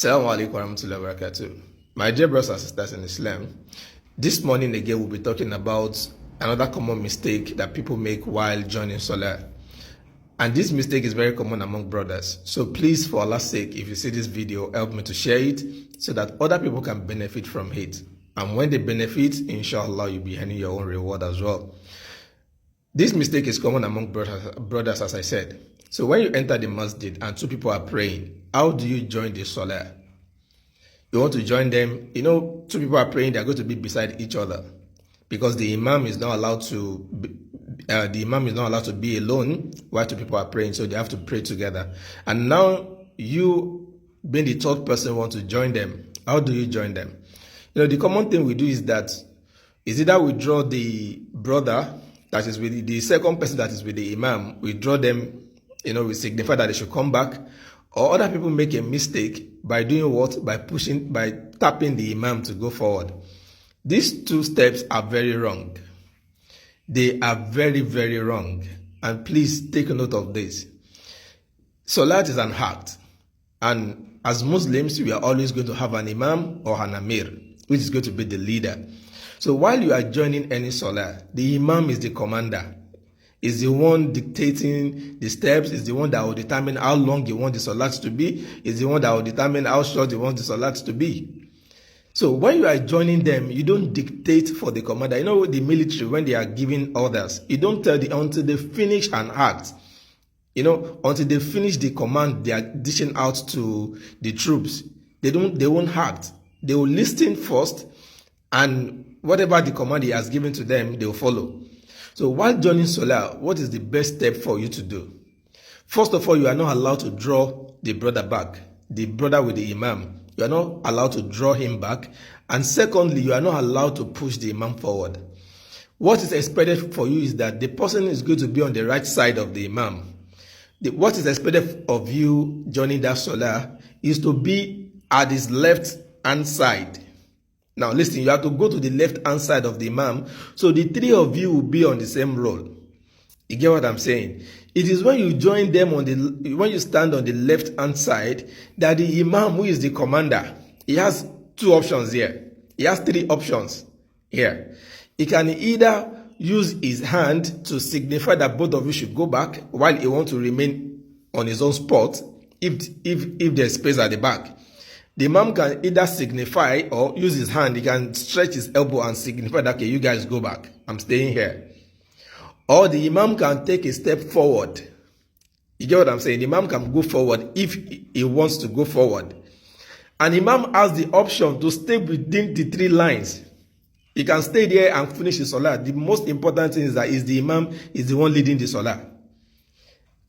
Assalamu alaikum warahmatullahi wabarakatuh. My dear brothers and sisters in Islam, this morning again we'll be talking about another common mistake that people make while joining Salah. And this mistake is very common among brothers. So please, for Allah's sake, if you see this video, help me to share it so that other people can benefit from it. And when they benefit, inshallah, you'll be earning your own reward as well. This mistake is common among brothers, as I said. So when you enter the masjid and two people are praying, how do you join the salah? You want to join them, two people are praying, they're going to be beside each other because the imam is not allowed to be alone while two people are praying, so they have to pray together. And now you, being the third person, want to join them. How do you join them? The common thing we do is either we draw the brother that is with the second person that is with the imam, we draw them, we signify that they should come back, or other people make a mistake by doing what? By tapping the imam to go forward. These two steps are very wrong. They are very, very wrong. And please take a note of this. Salat is an act. And as Muslims, we are always going to have an imam or an amir, which is going to be the leader. So while you are joining any salah, the imam is the commander. Is the one dictating the steps, is the one that will determine how long you want the salat to be, is the one that will determine how short you want the salat to be. So when you are joining them, you don't dictate for the commander. The military, when they are giving orders, you don't tell until they finish an act. Until they finish the command they are dishing out to the troops, they won't act. They will listen first, and whatever the command he has given to them, they will follow. So while joining Salah, what is the best step for you to do? First of all, you are not allowed to draw the brother back, the brother with the imam. You are not allowed to draw him back. And secondly, you are not allowed to push the imam forward. What is expected for you is that the person is going to be on the right side of the imam. What is expected of you joining that Salah is to be at his left hand side. Now listen, you have to go to the left hand side of the imam, so the three of you will be on the same roll. You get what I'm saying? It is when you join them when you stand on the left hand side that the imam, who is the commander, he has two options here. He has three options here. He can either use his hand to signify that both of you should go back while he wants to remain on his own spot if there's space at the back. The imam can either signify or use his hand. He can stretch his elbow and signify that, okay, you guys go back. I'm staying here. Or the imam can take a step forward. You get what I'm saying? The imam can go forward if he wants to go forward. And the imam has the option to stay within the three lines. He can stay there and finish the salah. The most important thing is that the imam is the one leading the salah.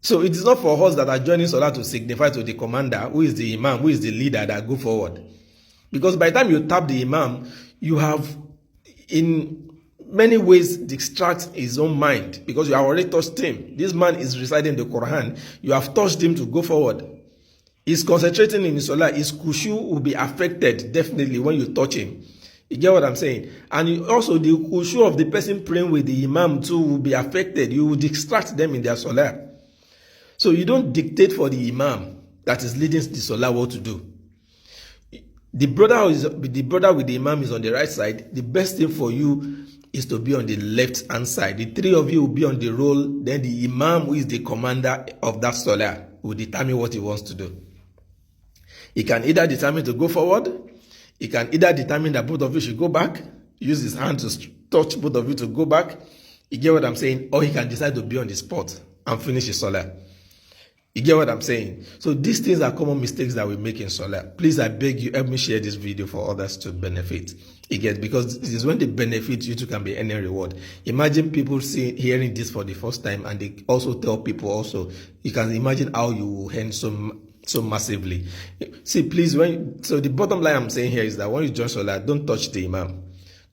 So it is not for us that are joining salah to signify to the commander, who is the imam, who is the leader, that go forward. Because by the time you tap the imam, you have in many ways distract his own mind, because you have already touched him. This man is reciting the Quran. You have touched him to go forward. He's concentrating in his salah. His khushu will be affected definitely when you touch him. You get what I'm saying? And also the khushu of the person praying with the imam too will be affected. You will distract them in their salah. So you don't dictate for the imam that is leading the salah what to do. The brother with the imam is on the right side. The best thing for you is to be on the left hand side. The three of you will be on the roll. Then the imam, who is the commander of that salah, will determine what he wants to do. He can either determine to go forward. He can either determine that both of you should go back, use his hand to touch both of you to go back. You get what I'm saying? Or he can decide to be on the spot and finish his salah. You get what I'm saying? So these things are common mistakes that we make in Salah. Please, I beg you, help me share this video for others to benefit. Because this is when they benefit, you too can be any reward. Imagine people hearing this for the first time, and they also tell people also. You can imagine how you will earn so massively. See, please, so the bottom line I'm saying here is that when you join Salah, don't touch the imam.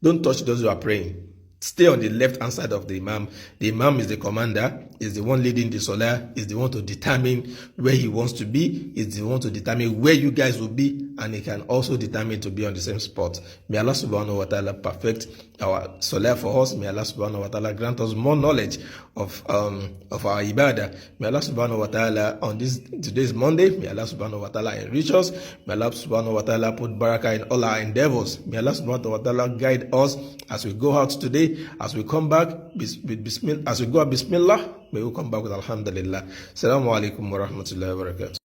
Don't touch those who are praying. Stay on the left-hand side of the imam. The imam is the commander, is the one leading the salah, is the one to determine where he wants to be, is the one to determine where you guys will be, and he can also determine to be on the same spot. May Allah subhanahu wa ta'ala perfect our salah for us. May Allah subhanahu wa ta'ala grant us more knowledge of our ibadah. May Allah subhanahu wa ta'ala on today's Monday, may Allah subhanahu wa ta'ala enrich us. May Allah subhanahu wa ta'ala put barakah in all our endeavors. May Allah subhanahu wa ta'ala guide us as we go out today, as we come back as we go out bismillah, may we come back with alhamdulillah. Assalamu alaikum wa rahmatullahi wa barakatuh.